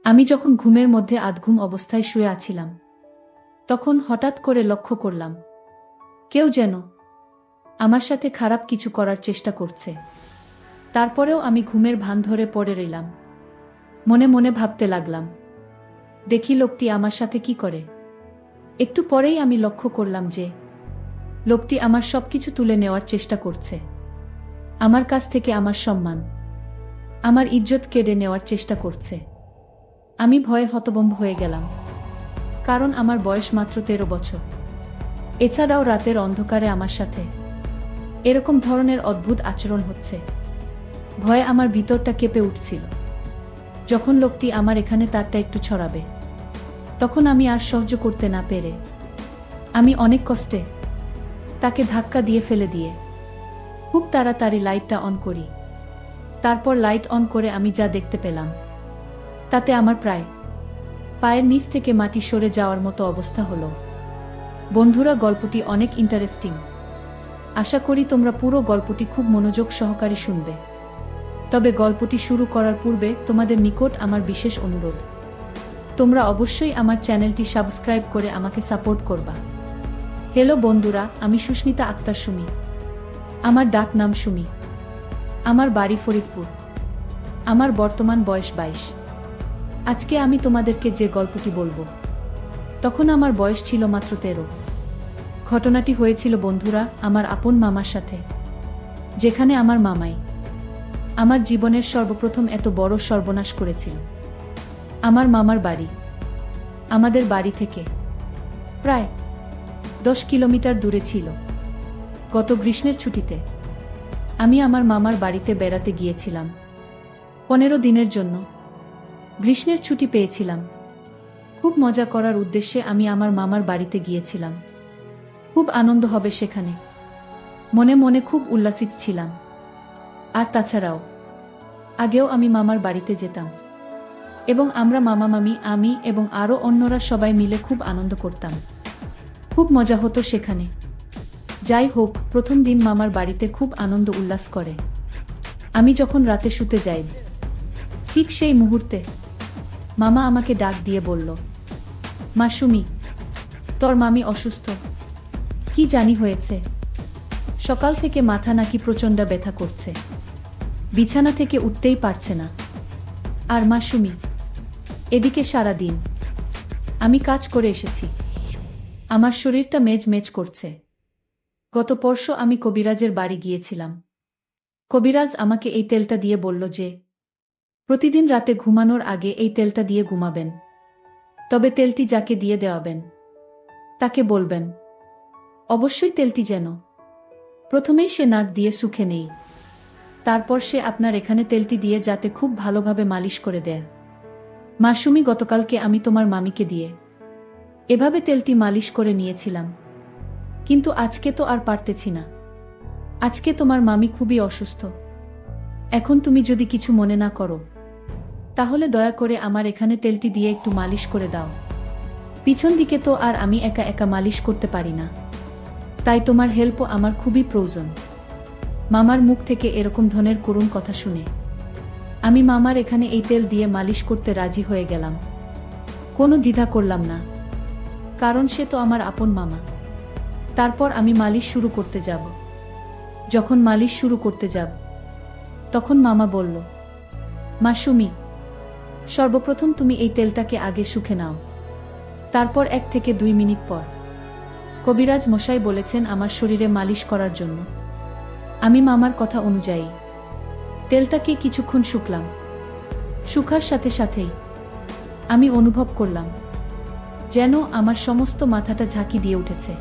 আমি যখন ঘুমের মধ্যে আধঘুম অবস্থায় শুয়ে আছিলাম, তখন হঠাৎ করে লক্ষ্য করলাম কেউ যেন আমার সাথে খারাপ কিছু করার চেষ্টা করছে। তারপরেও আমি ঘুমের ভান ধরে পড়ে রইলাম। মনে মনে ভাবতে লাগলাম, দেখি লোকটি আমার সাথে কি করে। একটু পরেই আমি লক্ষ্য করলাম যে লোকটি আমার সবকিছু তুলে নেওয়ার চেষ্টা করছে। আমার কাছ থেকে আমার সম্মান, আমার ইজ্জত কেড়ে নেওয়ার চেষ্টা করছে। আমি ভয়ে হতভম্ব হয়ে গেলাম, কারণ আমার বয়স মাত্র 13 বছর। এছাড়াও রাতের অন্ধকারে আমার সাথে এরকম ধরনের অদ্ভুত আচরণ হচ্ছে। ভয়ে আমার ভিতরটা কেঁপে উঠছিল। যখন লোকটি আমার এখানে তারটা একটু ছড়াবে, তখন আমি আর সহ্য করতে না পেরে আমি অনেক কষ্টে তাকে ধাক্কা দিয়ে ফেলে দিয়ে খুব তাড়াতাড়ি লাইটটা অন করি। তারপর লাইট অন করে আমি যা দেখতে পেলাম, তাতে আমার প্রায় পায়ের নিচ থেকে মাটি সরে যাওয়ার মতো অবস্থা হলো। বন্ধুরা, গল্পটি অনেক ইন্টারেস্টিং। আশা করি তোমরা পুরো গল্পটি খুব মনোযোগ সহকারে শুনবে। তবে গল্পটি শুরু করার পূর্বে তোমাদের নিকট আমার বিশেষ অনুরোধ, তোমরা অবশ্যই আমার চ্যানেলটি সাবস্ক্রাইব করে আমাকে সাপোর্ট করবা। হ্যালো বন্ধুরা, আমি সুস্মিতা আক্তার সুমি। আমার ডাক নাম সুমি। আমার বাড়ি ফরিদপুর। আমার বর্তমান বয়স 22। আজকে আমি তোমাদেরকে যে গল্পটি বলবো, তখন আমার বয়স ছিল মাত্র 13। ঘটনাটি হয়েছিল বন্ধুরা আমার আপন মামার সাথে, যেখানে আমার মামাই আমার জীবনের সর্বপ্রথম এত বড় সর্বনাশ করেছিল। আমার মামার বাড়ি আমাদের বাড়ি থেকে প্রায় 10 কিলোমিটার দূরে ছিল। গত গ্রীষ্মের ছুটিতে আমি আমার মামার বাড়িতে বেড়াতে গিয়েছিলাম 15 দিনের জন্য। গ্রীষ্মের ছুটি পেয়েছিলাম। খুব মজা করার উদ্দেশ্যে আমি আমার মামার বাড়িতে গিয়েছিলাম। খুব আনন্দ হবে সেখানে, মনে মনে খুব উল্লাসিত ছিলাম। আর তাছাড়াও আগেও আমি মামার বাড়িতে যেতাম এবং আমরা মামা মামি, আমি এবং আরও অন্যরা সবাই মিলে খুব আনন্দ করতাম। খুব মজা হতো সেখানে। যাই হোক, প্রথম দিন মামার বাড়িতে খুব আনন্দ উল্লাস করে আমি যখন রাতে শুতে যাই, ঠিক সেই মুহূর্তে মামা আমাকে ডাক দিয়ে বলল, মা সুমি, তোর মামি অসুস্থ। কি জানি হয়েছে, সকাল থেকে মাথা নাকি প্রচণ্ড ব্যথা করছে, বিছানা থেকে উঠতেই পারছে না। আর মা সুমি, এদিকে সারা দিন আমি কাজ করে এসেছি, আমার শরীরটা মেজ করছে। গত পরশু আমি কবিরাজের বাড়ি গিয়েছিলাম। কবিরাজ আমাকে এই তেলটা দিয়ে বলল যে প্রতিদিন রাতে ঘুমানোর আগে এই তেলটা দিয়ে ঘুমাবেন। তবে তেলটি যাকে দিয়ে দেওয়াবেন তাকে বলবেন অবশ্যই তেলটি যেন প্রথমেই সে নাক দিয়ে সুখে নেই। তারপর সে আপনার এখানে তেলটি দিয়ে যাতে খুব ভালোভাবে মালিশ করে দেয়। মাসুমি, গতকালকে আমি তোমার মামিকে দিয়ে এভাবে তেলটি মালিশ করে নিয়েছিলাম, কিন্তু আজকে তো আর পারতেছি না। আজকে তোমার মামি খুবই অসুস্থ। এখন তুমি যদি কিছু মনে না করো, তাহলে দয়া করে আমার এখানে তেলটি দিয়ে একটু মালিশ করে দাও। পিছন দিকে তো আর আমি একা একা মালিশ করতে পারি না, তাই তোমার হেল্পও আমার খুবই প্রয়োজন। মামার মুখ থেকে এরকম ধরনের করুণ কথা শুনে আমি মামার এখানে এই তেল দিয়ে মালিশ করতে রাজি হয়ে গেলাম। কোনো দ্বিধা করলাম না, কারণ সে তো আমার আপন মামা। তারপর আমি মালিশ শুরু করতে যাব। যখন মালিশ শুরু করতে যাব, তখন মামা বলল, মা সুমি, সর্বপ্রথম তুমি এই তেলটাকে আগে শুকে নাও। তারপর 1 থেকে 2 মিনিট পর কবিরাজ মশাই বলেছেন আমার শরীরে মালিশ করার জন্য। আমি মামার কথা অনুযায়ী তেলটাকে কিছুক্ষণ শুকলাম। শুকার সাথে সাথেই আমি অনুভব করলাম যেন আমার সমস্ত মাথাটা ঝাঁকি দিয়ে উঠেছে,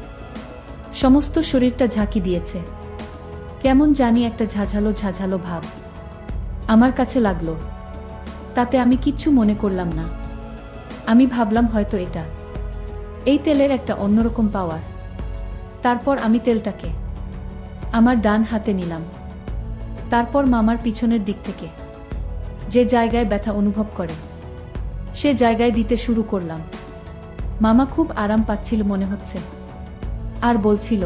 সমস্ত শরীরটা ঝাঁকি দিয়েছে। কেমন জানি একটা ঝাঝালো ভাব আমার কাছে লাগলো। তাতে আমি কিচ্ছু মনে করলাম না। আমি ভাবলাম হয়তো এটা এই তেলের একটা অন্যরকম পাওয়ার। তারপর আমি তেলটাকে আমার ডান হাতে নিলাম। তারপর মামার পিছনের দিক থেকে যে জায়গায় ব্যথা অনুভব করে সে জায়গায় দিতে শুরু করলাম। মামা খুব আরাম পাচ্ছিল মনে হচ্ছে, আর বলছিল,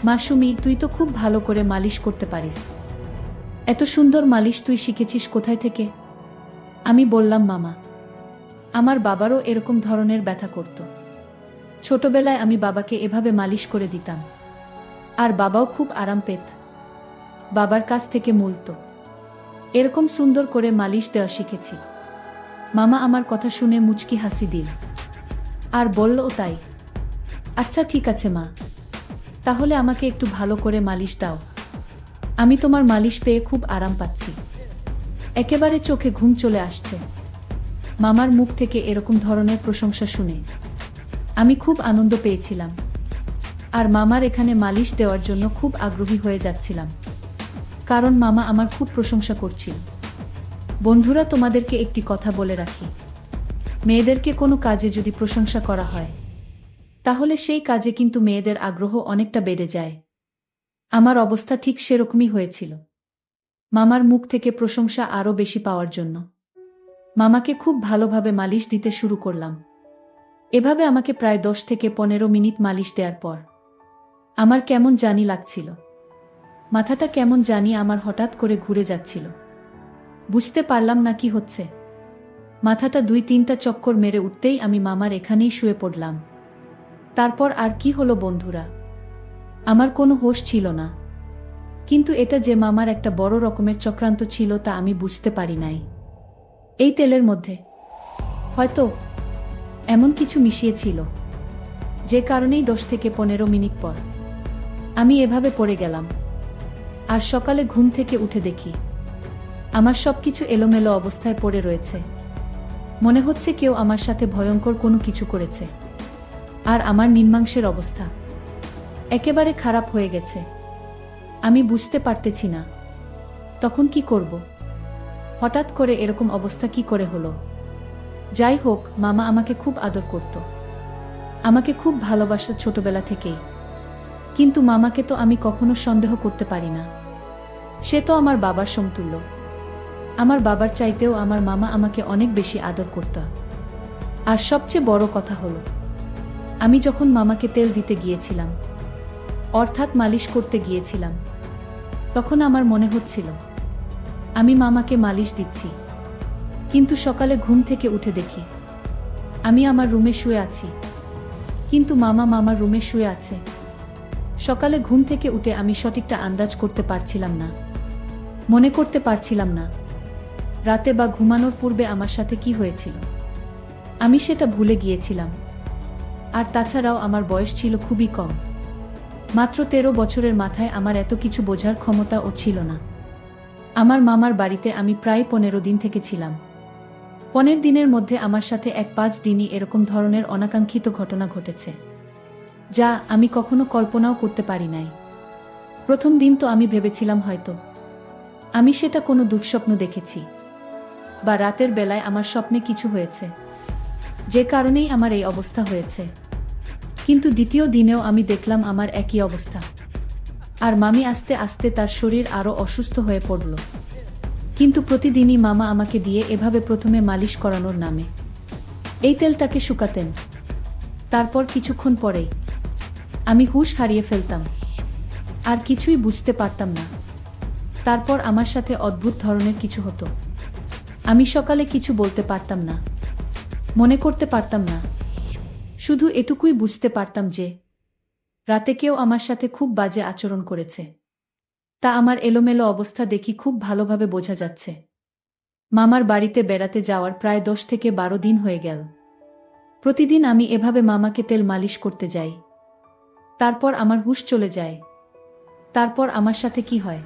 মা সুমি, তুই তো খুব ভালো করে মালিশ করতে পারিস। এত সুন্দর মালিশ তুই শিখেছিস কোথায় থেকে? আমি বললাম, মামা, আমার বাবারও এরকম ধরনের ব্যথা করত। ছোটবেলায় আমি বাবাকে এভাবে মালিশ করে দিতাম, আর বাবাও খুব আরাম পেত। বাবার কাছ থেকে মূলত এরকম সুন্দর করে মালিশ দেওয়া শিখেছি। মামা আমার কথা শুনে মুচকি হাসি দিল আর বলল, ও তাই, আচ্ছা ঠিক আছে মা, তাহলে আমাকে একটু ভালো করে মালিশ দাও। আমি তোমার মালিশ পেয়ে খুব আরাম পাচ্ছি। একেবারে চোখে ঘুম চলে আসছে। মামার মুখ থেকে এরকম ধরনের প্রশংসা শুনে আমি খুব আনন্দ পেয়েছিলাম, আর মামার এখানে মালিশ দেওয়ার জন্য খুব আগ্রহী হয়ে যাচ্ছিলাম, কারণ মামা আমার খুব প্রশংসা করছিল। বন্ধুরা, তোমাদেরকে একটি কথা বলে রাখি, মেয়েদেরকে কোনো কাজে যদি প্রশংসা করা হয়, তাহলে সেই কাজে কিন্তু মেয়েদের আগ্রহ অনেকটা বেড়ে যায়। আমার অবস্থা ঠিক সেরকমই হয়েছিল। মামার মুখ থেকে প্রশংসা আরও বেশি পাওয়ার জন্য মামাকে খুব ভালোভাবে মালিশ দিতে শুরু করলাম। এভাবে আমাকে প্রায় 10 থেকে 15 মিনিট মালিশ দেওয়ার পর আমার কেমন জানি লাগছিল। মাথাটা কেমন জানি আমার হঠাৎ করে ঘুরে যাচ্ছিল। বুঝতে পারলাম না কি হচ্ছে। মাথাটা 2-3টা চক্কর মেরে উঠতেই আমি মামার এখানেই শুয়ে পড়লাম। তারপর আর কি হলো বন্ধুরা, আমার কোনো হোশ ছিল না। কিন্তু এটা যে মামার একটা বড় রকমের চক্রান্ত ছিল তা আমি বুঝতে পারি নাই। এই তেলের মধ্যে হয়তো এমন কিছু মিশিয়েছিল, যে কারণেই 10 থেকে 15 মিনিট পর আমি এভাবে পড়ে গেলাম। আর সকালে ঘুম থেকে উঠে দেখি আমার সবকিছু এলোমেলো অবস্থায় পড়ে রয়েছে। মনে হচ্ছে কেউ আমার সাথে ভয়ঙ্কর কোনো কিছু করেছে। আর আমার নিম্নাংশের অবস্থা একেবারে খারাপ হয়ে গেছে। আমি বুঝতে পারতেছি না তখন কি করব। হঠাৎ করে এরকম অবস্থা কি করে হলো? যাই হোক, মামা আমাকে খুব আদর করত, আমাকে খুব ভালোবাসত ছোটবেলা থেকেই। কিন্তু মামাকে তো আমি কখনো সন্দেহ করতে পারি না। সে তো আমার বাবার সমতুল্য। আমার বাবার চাইতেও আমার মামা আমাকে অনেক বেশি আদর করত। আর সবচেয়ে বড় কথা হলো, আমি যখন মামাকে তেল দিতে গিয়েছিলাম, অর্থাৎ মালিশ করতে গিয়েছিলাম, তখন আমার মনে হচ্ছিল আমি মামাকে মালিশ দিচ্ছি। কিন্তু সকালে ঘুম থেকে উঠে দেখি আমি আমার রুমে শুয়ে আছি, কিন্তু মামা মামার রুমে শুয়ে আছে। সকালে ঘুম থেকে উঠে আমি সঠিকটা আন্দাজ করতে পারছিলাম না, মনে করতে পারছিলাম না রাতে বা ঘুমানোর পূর্বে আমার সাথে কি হয়েছিল। আমি সেটা ভুলে গিয়েছিলাম। আর তাছাড়াও আমার বয়স ছিল খুবই কম, মাত্র 13 বছরের মাথায় আমার এত কিছু বোঝার ক্ষমতাও ছিল না। আমার মামার বাড়িতে আমি প্রায় 15 দিন থেকে ছিলাম। 15 দিনের মধ্যে আমার সাথে 1-5 দিনই এরকম ধরনের অনাকাঙ্ক্ষিত ঘটনা ঘটেছে, যা আমি কখনো কল্পনাও করতে পারি নাই। প্রথম দিন তো আমি ভেবেছিলাম হয়তো আমি সেটা কোনো দুঃস্বপ্ন দেখেছি, বা রাতের বেলায় আমার স্বপ্নে কিছু হয়েছে, যে কারণেই আমার এই অবস্থা হয়েছে। কিন্তু দ্বিতীয় দিনেও আমি দেখলাম আমার একই অবস্থা। আর মামি আস্তে আস্তে তার শরীর আরও অসুস্থ হয়ে পড়ল। কিন্তু প্রতিদিনই মামা আমাকে দিয়ে এভাবে প্রথমে মালিশ করানোর নামে এই তেলটাকে শুকাতেন। তারপর কিছুক্ষণ পরেই আমি হুঁশ হারিয়ে ফেলতাম, আর কিছুই বুঝতে পারতাম না। তারপর আমার সাথে অদ্ভুত ধরনের কিছু হতো। আমি সকালে কিছু বলতে পারতাম না, মনে করতে পারতাম না। শুধু এটুকুই বুঝতে পারতাম যে রাতে কেউ আমার সাথে খুব বাজে আচরণ করেছে। তা আমার এলোমেলো অবস্থা দেখি খুব ভালোভাবে বোঝা যাচ্ছে। মামার বাড়িতে বেড়াতে যাওয়ার প্রায় 10 থেকে 12 দিন হয়ে গেল। প্রতিদিন আমি এভাবে মামাকে তেল মালিশ করতে যাই। তারপর আমার হুঁশ চলে যায়। তারপর আমার সাথে কি হয়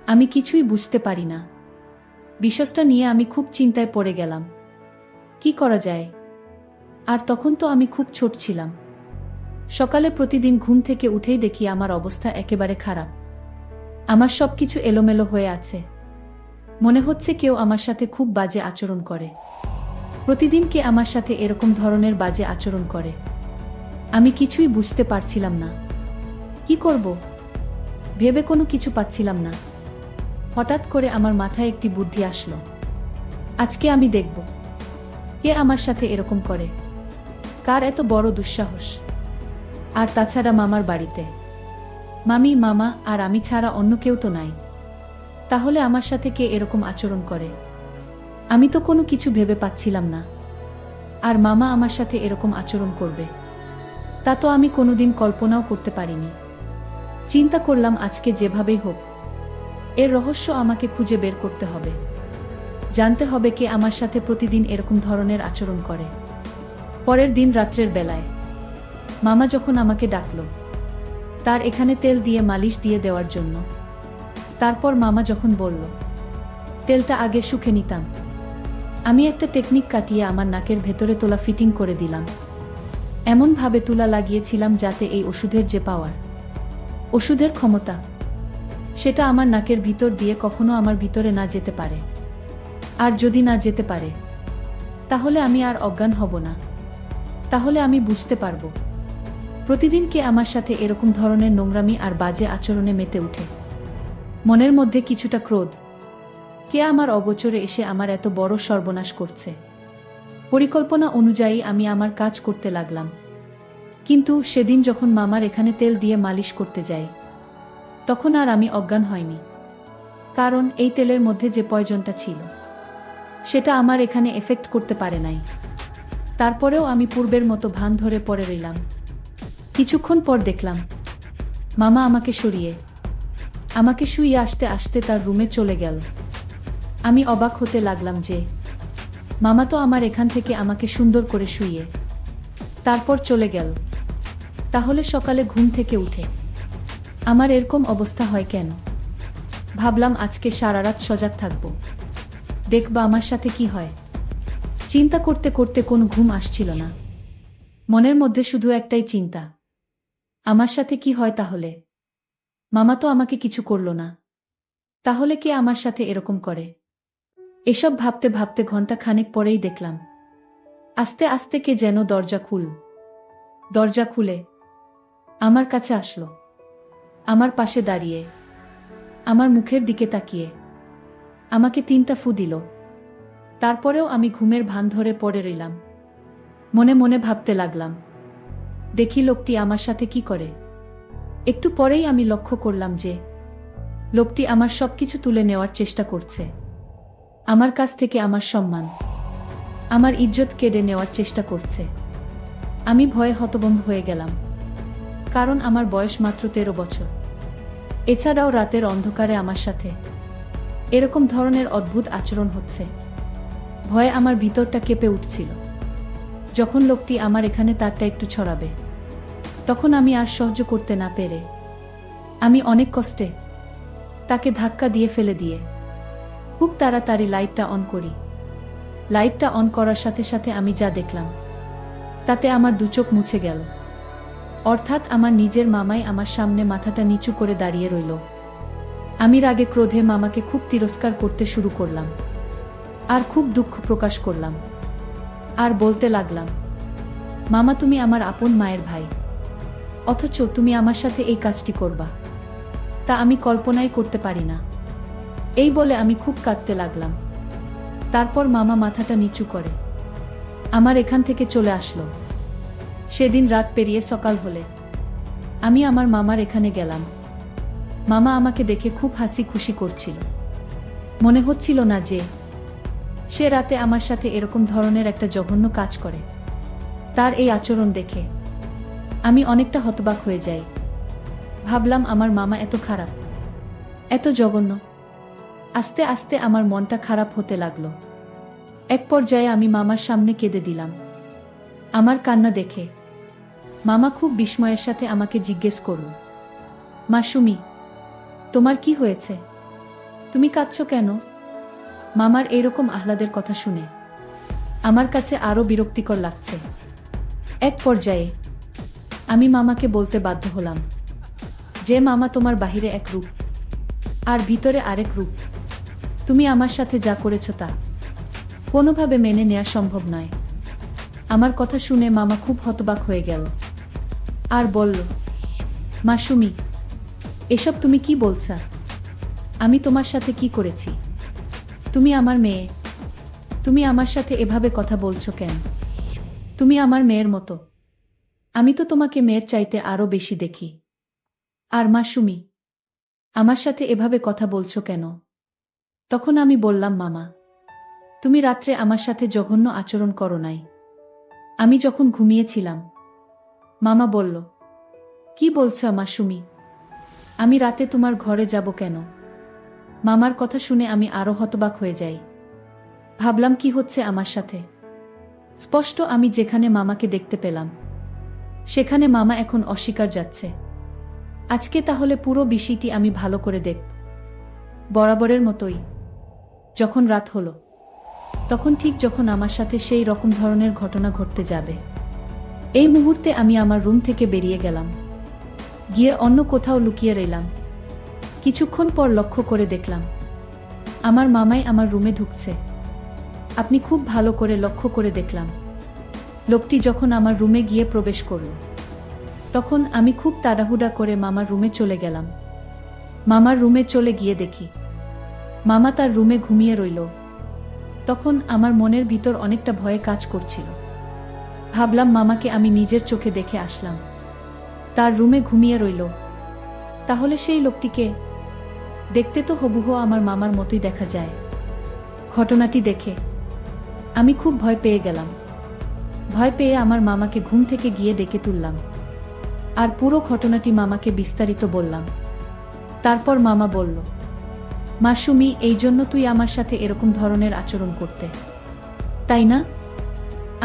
আমি কিছুই বুঝতে পারি না। বিষয়টা নিয়ে আমি খুব চিন্তায় পড়ে গেলাম। কি করা যায়? আর তখন তো আমি খুব ছোট ছিলাম। সকালে প্রতিদিন ঘুম থেকে উঠেই দেখি আমার অবস্থা একেবারে খারাপ। আমার সবকিছু এলোমেলো হয়ে আছে। মনে হচ্ছে কেউ আমার সাথে খুব বাজে আচরণ করে। প্রতিদিন কে আমার সাথে এরকম ধরনের বাজে আচরণ করে? আমি কিছুই বুঝতে পারছিলাম না। কি করব ভেবে কোনো কিছু পাচ্ছিলাম না। হঠাৎ করে আমার মাথায় একটি বুদ্ধি আসলো। আজকে আমি দেখব কে আমার সাথে এরকম করে, কার এত বড় দুঃসাহস। আর তাছাড়া মামার বাড়িতে মামি, মামা আর আমি ছাড়া অন্য কেউ তো নাই। তাহলে আমার সাথে কে এরকম আচরণ করে? আমি তো কোনো কিছু ভেবে পাচ্ছিলাম না। আর মামা আমার সাথে এরকম আচরণ করবে তা তো আমি কোনোদিন কল্পনাও করতে পারিনি। চিন্তা করলাম আজকে যেভাবেই হোক এর রহস্য আমাকে খুঁজে বের করতে হবে। জানতে হবে কে আমার সাথে প্রতিদিন এরকম ধরনের আচরণ করে। পরের দিন রাত্রের বেলায় মামা যখন আমাকে ডাকলো তার এখানে তেল দিয়ে মালিশ দিয়ে দেওয়ার জন্য, তারপর মামা যখন বলল তেলটা আগে শুকে নিতাম, আমি একটা টেকনিক কাটিয়ে আমার নাকের ভেতরে তুলা ফিটিং করে দিলাম। এমনভাবে তুলা লাগিয়েছিলাম যাতে এই ওষুধের যে পাওয়ার, ওষুধের ক্ষমতা, সেটা আমার নাকের ভিতর দিয়ে কখনো আমার ভিতরে না যেতে পারে। আর যদি না যেতে পারে তাহলে আমি আর অজ্ঞান হব না। তাহলে আমি বুঝতে পারবো প্রতিদিন কে আমার সাথে এরকম ধরনের নোংরামি আর বাজে আচরণে মেতে উঠে। মনের মধ্যে কিছুটা ক্রোধ, কে আমার অগোচরে এসে আমার এত বড় সর্বনাশ করছে। পরিকল্পনা অনুযায়ী আমি আমার কাজ করতে লাগলাম। কিন্তু সেদিন যখন মামার এখানে তেল দিয়ে মালিশ করতে যাই তখন আর আমি অজ্ঞান হয়নি, কারণ এই তেলের মধ্যে যে পয়জনটা ছিল সেটা আমার এখানে এফেক্ট করতে পারে নাই। তারপরেও আমি পূর্বের মতো ভান ধরে পড়ে রইলাম। কিছুক্ষণ পর দেখলাম মামা আমাকে সরিয়ে আমাকে শুইয়ে আসতে আসতে তার রুমে চলে গেল। আমি অবাক হতে লাগলাম যে মামা তো আমার এখান থেকে আমাকে সুন্দর করে শুইয়ে তারপর চলে গেল। তাহলে সকালে ঘুম থেকে উঠে আমার এরকম অবস্থা হয় কেন? ভাবলাম আজকে সারা রাত সজাগ থাকবো, দেখবা আমার সাথে কি হয়। চিন্তা করতে করতে কোনো ঘুম আসছিল না। মনের মধ্যে শুধু একটাই চিন্তা, আমার সাথে কি হয় তাহলে? মামা তো আমাকে কিছু করলো না, তাহলে কে আমার সাথে এরকম করে? এসব ভাবতে ভাবতে ঘন্টা খানেক পরেই দেখলাম আস্তে আস্তে কে যেন দরজা খুলে আমার কাছে আসলো। আমার পাশে দাঁড়িয়ে আমার মুখের দিকে তাকিয়ে আমাকে 3টা ফু দিল। তারপরেও আমি ঘুমের ভান ধরে পড়ে রইলাম। মনে মনে ভাবতে লাগলাম, দেখি লোকটি আমার সাথে কি করে। একটু পরেই আমি লক্ষ্য করলাম যে লোকটি আমার সবকিছু তুলে নেওয়ার চেষ্টা করছে। আমার কাছ থেকে আমার সম্মান, আমার ইজ্জত কেড়ে নেওয়ার চেষ্টা করছে। আমি ভয়ে হতভম্ব হয়ে গেলাম, কারণ আমার বয়স মাত্র 13 বছর। এছাড়াও রাতের অন্ধকারে আমার সাথে এরকম ধরনের অদ্ভুত আচরণ হচ্ছে। ভয়ে আমার ভিতরটা কেঁপে উঠছিল। যখন লোকটি আমার এখানে তারটা একটু ছড়াবে তখন আমি আর সহ্য করতে না পেরে আমি অনেক কষ্টে তাকে ধাক্কা দিয়ে ফেলে দিয়ে খুব তাড়াতাড়ি লাইটটা অন করি। লাইটটা অন করার সাথে সাথে আমি যা দেখলাম তাতে আমার 2 চোখ মুছে গেল। অর্থাৎ আমার নিজের মামাই আমার সামনে মাথাটা নিচু করে দাঁড়িয়ে রইল। আমি রাগে ক্রোধে মামাকে খুব তিরস্কার করতে শুরু করলাম আর খুব দুঃখ প্রকাশ করলাম আর বলতে লাগলাম, মামা তুমি আমার আপন মায়ের ভাই, অথচ তুমি আমার সাথে এই কাজটি করবা, তা আমি কল্পনাই করতে পারি না। এই বলে আমি খুব কাঁদতে লাগলাম। তারপর মামা মাথাটা নিচু করে আমার এখান থেকে চলে আসলো। সেদিন রাত পেরিয়ে সকাল হলে আমি আমার মামার এখানে গেলাম। মামা আমাকে দেখে খুব হাসি খুশি করছিল। মনে হচ্ছিল না যে সে রাতে আমার সাথে এরকম ধরনের একটা জঘন্য কাজ করে। তার এই আচরণ দেখে আমি অনেকটা হতবাক হয়ে যাই। ভাবলাম আমার মামা এত খারাপ, এত জঘন্য। আস্তে আস্তে আমার মনটা খারাপ হতে লাগলো। এক পর্যায়ে আমি মামার সামনে কেঁদে দিলাম। আমার কান্না দেখে মামা খুব বিস্ময়ের সাথে আমাকে জিজ্ঞেস করল, মাসুমি তোমার কি হয়েছে? তুমি কাঁদছো কেন? মামার এইরকম আহ্লাদের কথা শুনে আমার কাছে আরো বিরক্তিকর লাগছে। এক পর্যায়ে আমি মামাকে বলতে বাধ্য হলাম যে মামা তোমার বাহিরে এক রূপ আর ভিতরে আরেক রূপ। তুমি আমার সাথে যা করেছো তা কোনোভাবে মেনে নেওয়া সম্ভব নয়। আমার কথা শুনে মামা খুব হতবাক হয়ে গেল আর বলল, মাসুমি এসব তুমি কি বলছা? আমি তোমার সাথে কি করেছি? তুমি আমার মেয়ে, তুমি আমার সাথে এভাবে কথা বলছো কেন? তুমি আমার মেয়ের মতো, আমি তো তোমাকে মেয়ের চাইতে আরো বেশি দেখি। আর মাসুমি আমার সাথে এভাবে কথা বলছো কেন? তখন আমি বললাম, মামা তুমি রাত্রে আমার সাথে জঘন্য আচরণ করো নাই, আমি যখন ঘুমিয়েছিলাম, মামা বলল, কি বলছো মাসুমি? আমি রাতে তোমার ঘরে যাব কেন? মামার কথা শুনে আমি আরো হতবাক হয়ে যাই। ভাবলাম কি হচ্ছে আমার সাথে। স্পষ্ট আমি যেখানে মামাকে দেখতে পেলাম, সেখানে মামা এখন অস্বীকার যাচ্ছে। আজকে তাহলে পুরো বিষয়টি আমি ভালো করে দেখব। বরাবরের মতোই যখন রাত হলো, তখন ঠিক যখন আমার সাথে সেই রকম ধরনের ঘটনা ঘটতে যাবে, এই মুহূর্তে আমি আমার রুম থেকে বেরিয়ে গেলাম, গিয়ে অন্য কোথাও লুকিয়ে রইলাম। কিছুক্ষণ পর লক্ষ্য করে দেখলাম আমার মামাই আমার রুমে ঢুকছে। আপনি খুব ভালো করে লক্ষ্য করে দেখলাম, লোকটি যখন আমার রুমে গিয়ে প্রবেশ করল, তখন আমি খুব তাড়াহুড়া করে মামার রুমে চলে গেলাম। মামার রুমে চলে গিয়ে দেখি মামা তার রুমে ঘুমিয়ে রইল। তখন আমার মনের ভিতর অনেকটা ভয়ে কাজ করছিল। ভাবলাম মামাকে আমি নিজের চোখে দেখে আসলাম, তার রুমে ঘুমিয়ে রইল। তাহলে সেই লোকটিকে দেখতে তো হুবহু আমার মামার মতোই দেখা যায়। ঘটনাটি দেখে আমি খুব ভয় পেয়ে গেলাম। ভয় পেয়ে আমার মামাকে ঘুম থেকে গিয়ে ডেকে তুললাম, আর পুরো ঘটনাটি মামাকে বিস্তারিত বললাম। তারপর মামা বলল, মাসুমি, এই জন্য তুই আমার সাথে এরকম ধরনের আচরণ করতে, তাই না?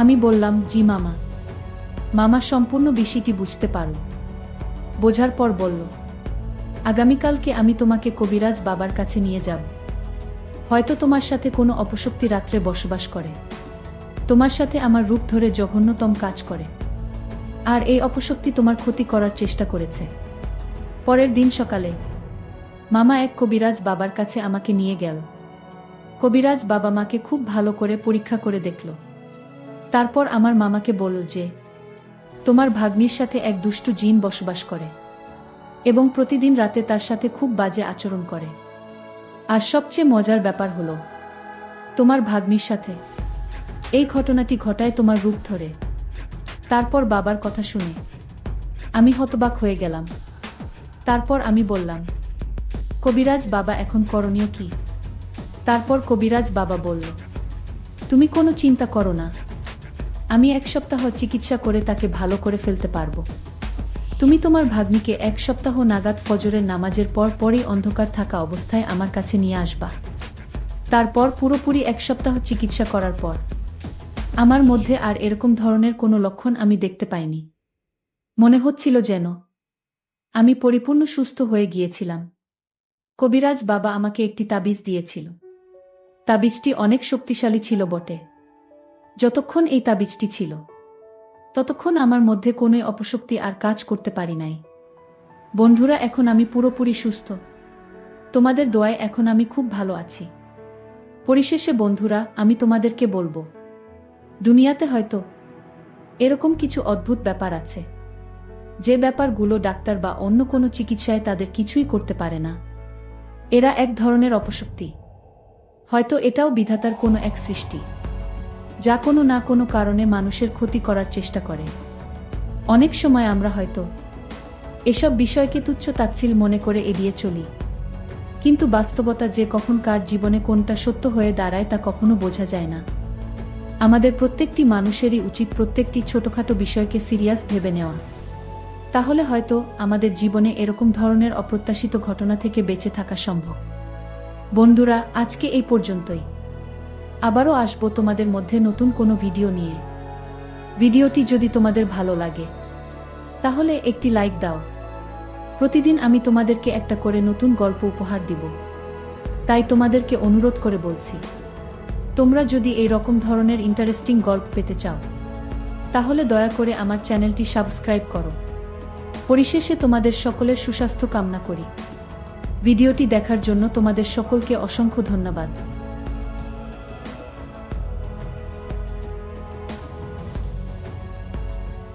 আমি বললাম, জি মামা। মামা সম্পূর্ণ বিষয়টি বুঝতে পারল। বোঝার পর বলল, আগামীকালকে আমি তোমাকে কবিরাজ বাবার কাছে নিয়ে যাব। হয়তো তোমার সাথে কোনো অপশক্তি রাত্রে বসবাস করে, তোমার সাথে আমার রূপ ধরে জঘন্যতম কাজ করে, আর এই অপশক্তি তোমার ক্ষতি করার চেষ্টা করেছে। পরের দিন সকালে মামা এক কবিরাজ বাবার কাছে আমাকে নিয়ে গেল। কবিরাজ বাবা মাকে খুব ভালো করে পরীক্ষা করে দেখল। তারপর আমার মামাকে বলল যে, তোমার ভাগ্নির সাথে এক দুষ্টু জিন বসবাস করে এবং প্রতিদিন রাতে তার সাথে খুব বাজে আচরণ করে। আর সবচেয়ে মজার ব্যাপার হলো, তোমার ভাগ্নির সাথে এই ঘটনাটি ঘটায় তোমার রূপ ধরে। তারপর বাবার কথা শুনে আমি হতবাক হয়ে গেলাম। তারপর আমি বললাম, কবিরাজ বাবা, এখন করণীয় কি? তারপর কবিরাজ বাবা বলল, তুমি কোনো চিন্তা করো না, আমি 1 সপ্তাহ চিকিৎসা করে তাকে ভালো করে ফেলতে পারবো। তুমি তোমার ভাগ্নিকে 1 সপ্তাহ নাগাদ ফজরের নামাজের পর পরই অন্ধকার থাকা অবস্থায় আমার কাছে নিয়ে আসবা। তারপর পুরোপুরি 1 সপ্তাহ চিকিৎসা করার পর আমার মধ্যে আর এরকম ধরনের কোনো লক্ষণ আমি দেখতে পাইনি। মনে হচ্ছিল যেন আমি পরিপূর্ণ সুস্থ হয়ে গিয়েছিলাম। কবিরাজ বাবা আমাকে একটি তাবিজ দিয়েছিল। তাবিজটি অনেক শক্তিশালী ছিল বটে। যতক্ষণ এই তাবিজটি ছিল, ততক্ষণ আমার মধ্যে কোনোই অপশক্তি আর কাজ করতে পারি নাই। বন্ধুরা, এখন আমি পুরোপুরি সুস্থ। তোমাদের দোয়ায় এখন আমি খুব ভালো আছি। পরিশেষে বন্ধুরা, আমি তোমাদেরকে বলবো, দুনিয়াতে হয়তো এরকম কিছু অদ্ভুত ব্যাপার আছে, যে ব্যাপারগুলো ডাক্তার বা অন্য কোনো চিকিৎসায় তাদের কিছুই করতে পারে না। এরা এক ধরনের অপশক্তি। হয়তো এটাও বিধাতার কোনো এক সৃষ্টি, যা কোনো না কোনো কারণে মানুষের ক্ষতি করার চেষ্টা করে। অনেক সময় আমরা হয়তো এসব বিষয়কে তুচ্ছ তাচ্ছিল্য মনে করে এড়িয়ে চলি, কিন্তু বাস্তবতা যে কখন কার জীবনে কোনটা সত্য হয়ে দাঁড়ায় তা কখনো বোঝা যায় না। আমাদের প্রত্যেকটি মানুষেরই উচিত প্রত্যেকটি ছোটখাটো বিষয়কে সিরিয়াস ভেবে নেওয়া। তাহলে হয়তো আমাদের জীবনে এরকম ধরনের অপ্রত্যাশিত ঘটনা থেকে বেঁচে থাকা সম্ভব। বন্ধুরা, আজকে এই পর্যন্তই। আবারও আসবো তোমাদের মধ্যে নতুন কোনো ভিডিও নিয়ে। ভিডিওটি যদি তোমাদের ভালো লাগে, তাহলে একটি লাইক দাও। প্রতিদিন আমি তোমাদেরকে একটা করে নতুন গল্প উপহার দিব। তাই তোমাদেরকে অনুরোধ করে বলছি, তোমরা যদি এই রকম ধরনের ইন্টারেস্টিং গল্প পেতে চাও, তাহলে দয়া করে আমার চ্যানেলটি সাবস্ক্রাইব করো। পরিশেষে তোমাদের সকলের সুস্বাস্থ্য কামনা করি। ভিডিওটি দেখার জন্য তোমাদের সকলকে অসংখ্য ধন্যবাদ।